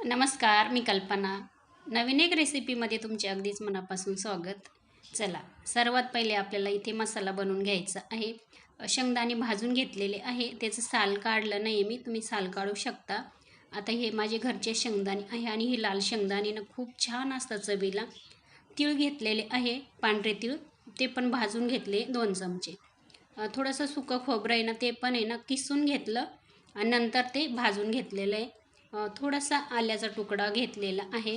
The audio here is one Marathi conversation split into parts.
नमस्कार, मी कल्पना. नवीन एक रेसिपीमध्ये तुमचे अगदीच मनापासून स्वागत. चला, सर्वात पहिले आपल्याला इथे मसाला बनवून घ्यायचा आहे. शेंगदाणे भाजून घेतलेले आहे. त्याचं साल काढलं नाही मी, तुम्ही साल काढू शकता. आता हे माझे घरचे शेंगदाणे आहे आणि हे लाल शेंगदाणे ना खूप छान असतात चवीला. तीळ घेतलेले आहे, पांढरे तीळ, ते पण भाजून घेतले 2 चमचे. थोडंसं सुकं खोबरं आहे ना, ते पण आहे ना किसून घेतलं आणि नंतर ते भाजून घेतलेलं आहे. थोडासा आल्याचा तुकडा घेतलेला आहे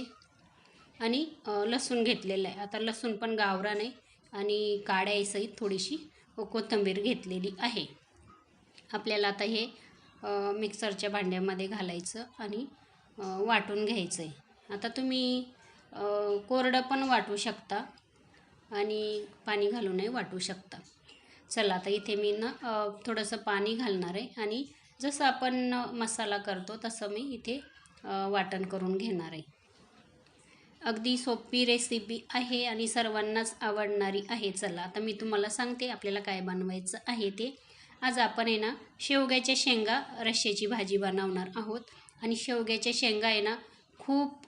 आणि लसूण घेतलेला आहे. आता लसूण पण गावरान आहे आणि काड्यासहित थोडीशी कोथिंबीर घेतलेली आहे. आपल्याला आता हे मिक्सरच्या भांड्यामध्ये घालायचं आणि वाटून घ्यायचं आहे. आता तुम्ही कोरडं पण वाटू शकता आणि पाणी घालूनही वाटू शकता. चला, आता इथे मी ना थोडंसं पाणी घालणार आहे आणि जसं आपण मसाला करतो तसं मी इथे वाटण करून घेणार आहे. अगदी सोपी रेसिपी आहे आणि सर्वांनाच आवडणारी आहे. चला, आता मी तुम्हाला सांगते आपल्याला काय बनवायचं आहे ते. आज आपण आहे ना शेवग्याच्या शेंगा रश्श्याची भाजी बनवणार आहोत. आणि शेवग्याच्या शेंगा आहे ना खूप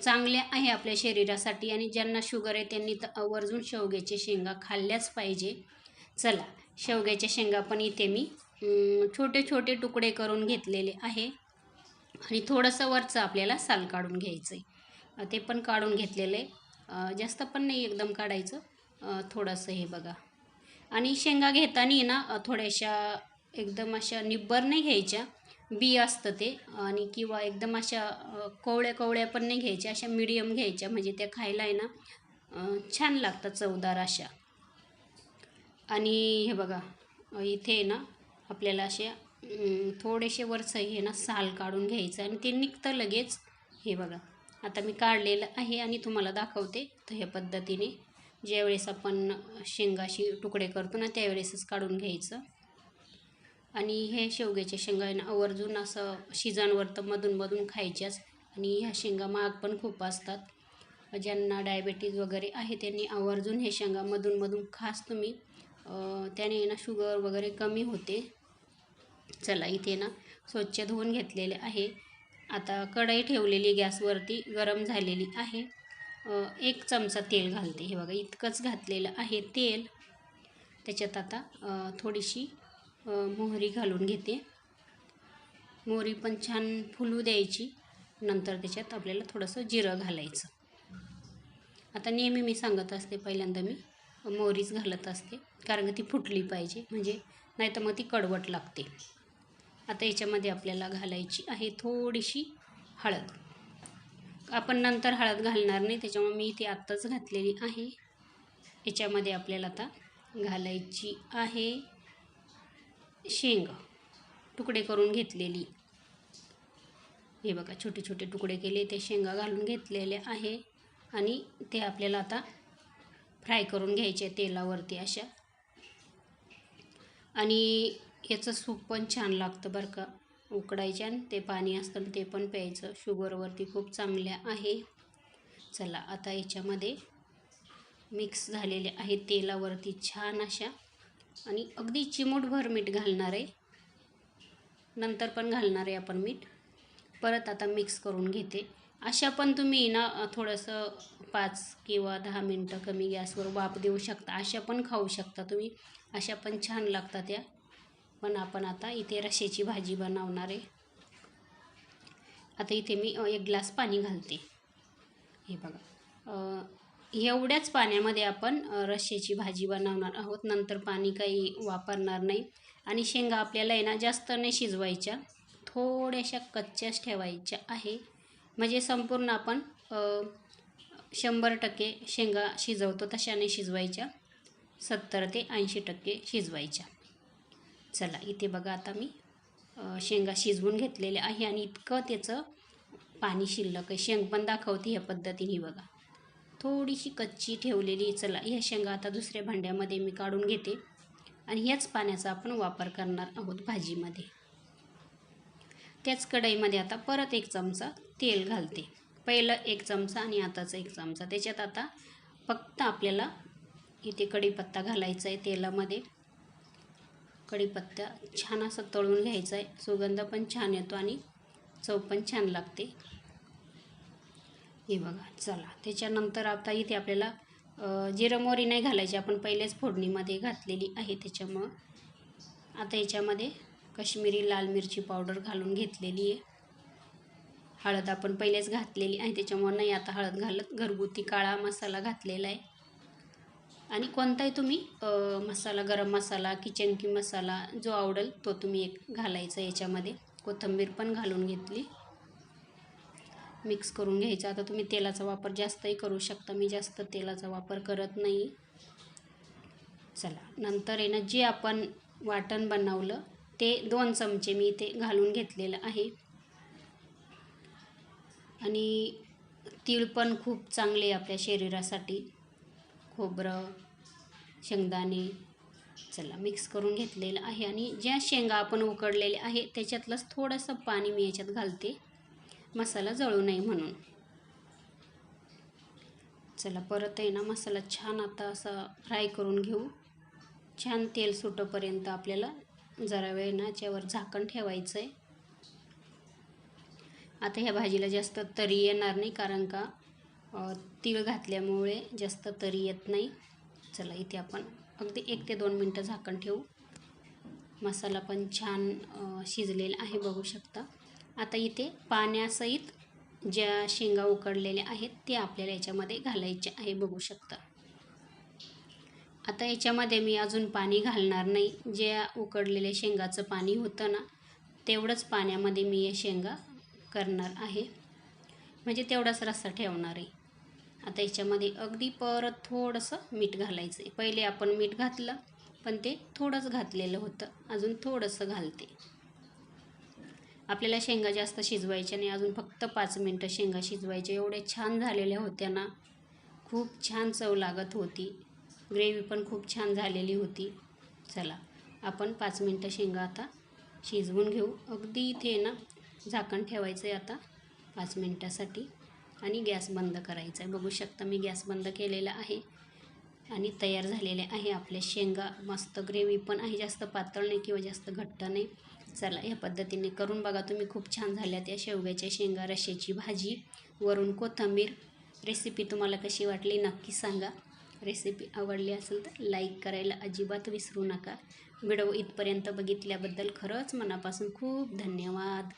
चांगल्या आहे आपल्या शरीरासाठी आणि ज्यांना शुगर आहे त्यांनी तर आवर्जून शेवग्याच्या शेंगा खाल्ल्याच पाहिजे. चला, शेवग्याच्या शेंगा पण इथे मी छोटे छोटे तुकडे करून घेतलेले आहे आणि थोडंसं वरचं आपल्याला साल काढून घ्यायचं आहे. ते पण काढून घेतलेलं आहे. जास्त पण नाही एकदम काढायचं, थोडंसं हे बघा. आणि शेंगा घेताना ना थोड्याशा एकदम अशा निब्बर नाही घ्यायच्या, बी असतं ते, आणि किंवा एकदम अशा कवळ्या कवळ्या पण नाही घ्यायच्या, अशा मीडियम घ्यायच्या, म्हणजे त्या खायला आहे ना छान लागतात, चवदार अशा. आणि हे बघा, इथे ना आपल्याला असे थोडेसे वरचं हे ना साल काढून घ्यायचं आणि ते निघतं लगेच. हे बघा, आता मी काढलेलं आहे आणि तुम्हाला दाखवते. तर ह्या पद्धतीने ज्यावेळेस आपण शेंगाशी तुकडे करतो ना त्यावेळेसच काढून घ्यायचं. आणि हे शेवग्याच्या शेंगा आहे ना आवर्जून असं शिजनवर तर मधून खायच्याच. आणि ह्या शेंगा महाग पण खूप असतात. ज्यांना डायबेटीज वगैरे आहे त्यांनी आवर्जून हे शेंगा मधून खास तुम्ही, त्याने ना शुगर वगैरे कमी होते. चला, इथे ना स्वच्छ धुवून घेतलेले आहे. आता कढई ठेवलेली गॅसवरती, गरम झालेली आहे. 1 चमचा तेल घालते. हे बघा, इतकंच घातलेलं आहे तेल. त्याच्यात आता थोडीशी मोहरी घालून घेते. मोहरी पण छान फुलू द्यायची. नंतर त्याच्यात आपल्याला थोडंसं जिरं घालायचं. आता नेहमी मी सांगत असते, पहिल्यांदा मी मोहरीच घालत असते, कारण ती फुटली पाहिजे, म्हणजे नाही तर मग ती कडवट लागते. आता याच्यामध्ये आपल्याला घालायची आहे थोडीशी हळद. आपण नंतर हळद घालणार नाही, त्याच्यामुळे मी इथे आत्ताच घातलेली आहे. याच्यामध्ये आपल्याला आता घालायची आहे शेंग तुकडे करून घेतलेली. हे बघा, छोटे छोटे तुकडे केले, ते शेंगा घालून घेतलेले आहे आणि ते आपल्याला आता फ्राय करून घ्यायचे तेलावरती अशा. आणि याचं सूप पण छान लागतं बरं का, उकडायच्या आणि ते पाणी असतं ते पण प्यायचं, शुगरवरती खूप चांगल्या आहे. चला, आता याच्यामध्ये मिक्स झालेले आहे तेलावरती छान अशा. आणि अगदी चिमूटभर मीठ घालणार आहे, नंतर पण घालणार आहे आपण मीठ. परत आता मिक्स करून घेते. अशा पण तुम्ही ना थोडंसं 5 किंवा 10 मिनटं कमी गॅसवर वाफ देऊ शकता. अशा पण खाऊ शकता तुम्ही, अशा पण छान लागतात त्या. पण आपण आता इथे रश्श्याची भाजी बनवणार आहे. आता इथे मी 1 ग्लास पाणी घालते. हे बघा, एवढ्याच पाण्यामध्ये आपण रश्श्याची भाजी बनवणार आहोत, नंतर पाणी काही वापरणार नाही. आणि शेंगा आपल्याला आहे ना जास्त नाही शिजवायच्या, थोड्याशा कच्च्याच ठेवायच्या आहे. म्हणजे संपूर्ण आपण 100% शेंगा शिजवतो तशा नाही शिजवायच्या, 70 ते 80% शिजवायच्या. चला, इथे बघा, आता मी शेंगा शिजवून घेतलेल्या आहे आणि इतकं त्याचं पाणी शिल्लक आहे. शेंग पण दाखवते ह्या पद्धतीने. बघा, थोडीशी कच्ची ठेवलेली. चला, ह्या शेंगा आता दुसऱ्या भांड्यामध्ये मी काढून घेते आणि ह्याच पाण्याचा आपण वापर करणार आहोत भाजीमध्ये. त्याच कढईमध्ये आता परत 1 चमचा तेल घालते. पहिलं 1 चमचा आणि आताचा 1 चमचा. त्याच्यात आता फक्त आपल्याला इथे कढीपत्ता घालायचा आहे तेलामध्ये. कढीपत्ता छान असं तळून घ्यायचा आहे, सुगंध पण छान येतो आणि चव पण छान लागते. हे बघा. चला, त्याच्यानंतर आता इथे आपल्याला जिरं मोहरी नाही घालायची, आपण पहिलेच फोडणीमध्ये घातलेली आहे. त्याच्यामुळं आता याच्यामध्ये काश्मीरी लाल मिरची पावडर घालून घेतलेली आहे. हळद आपण पहिलेच घातलेली आहे, त्याच्यामुळं नाही आता हळद घालत. घरगुती काळा मसाला घातलेला आहे. आणि कोणताही तुम्ही मसाला, गरम मसाला, किचन किंग मसाला जो आवडेल तो तुम्ही एक घालायचा याच्यामध्ये. कोथिंबीर पण घालून घेतली. मिक्स करून घ्यायचं. आता तुम्ही तेलाचा वापर जास्तही करू शकता, मी जास्त तेलाचा वापर करत नाही. चला, नंतर आहे ना जे आपण वाटण बनवलं ते 2 चमचे मी इथे घालून घेतलेलं आहे. आणि तीळ पण खूप चांगले आपल्या शरीरासाठी, खोबरं, शेंगदाणे. चला, मिक्स करून घेतलेलं आहे. आणि ज्या शेंगा आपण उकडलेल्या आहे त्याच्यातलंच थोडंसं पाणी मी याच्यात घालते, मसाला जळू नये म्हणून. चला, परत आहे ना मसाला छान आता असा फ्राय करून घेऊ. छान तेल सुटेपर्यंत आपल्याला जरा वेळ ना याच्यावर झाकण ठेवायचं आहे. आता ह्या भाजीला जास्त तरी येणार नाही, कारण का तीळ घातल्यामुळे जास्त तरी येत नाही. चला, इथे आपण अगदी 1 ते 2 मिनटं झाकण ठेवू. मसाला पण छान शिजलेला आहे, बघू शकता. आता इथे पाण्यासहित ज्या शेंगा उकडलेल्या आहेत ते आपल्याला याच्यामध्ये घालायचे आहे, बघू शकता. आता याच्यामध्ये मी अजून पाणी घालणार नाही. ज्या उकडलेल्या शेंगाचं पाणी होतं ना तेवढंच पाण्यामध्ये मी या शेंगा करणार आहे, म्हणजे तेवढाच रस्सा ठेवणार आहे. आता याच्यामध्ये अगदी परत थोडंसं मीठ घालायचं आहे. पहिले आपण मीठ घातलं पण ते थोडंच घातलेलं होतं, अजून थोडंसं घालते. आपल्याला शेंगा जास्त शिजवायच्या नाही, अजून फक्त 5 मिनटं शेंगा शिजवायच्या. एवढ्या छान झालेल्या होत्या ना, खूप छान चव लागत होती. ग्रेव्ही पण खूप छान झालेली होती. चला, आपण 5 मिनटं शेंगा आता शिजवून घेऊ. अगदी इथे ना झाकण ठेवायचं आहे आता 5 मिनटासाठी आणि गॅस बंद करायचा आहे. बघू शकता मी गॅस बंद केलेला आहे आणि तयार झालेले आहे आपल्या शेंगा. मस्त ग्रेव्ही पण आहे, जास्त पातळ नाही किंवा जास्त घट्ट नाही. चला, या पद्धतीने करून बघा तुम्ही. खूप छान झाल्या त्या शेवग्याच्या शेंगा रश्श्याची भाजी, वरून कोथिंबीर. रेसिपी तुम्हाला कशी वाटली नक्की सांगा. रेसिपी आवडली असेल तर लाईक करायला अजिबात विसरू नका. व्हिडिओ इथपर्यंत बघितल्याबद्दल खरंच मनापासून खूप धन्यवाद.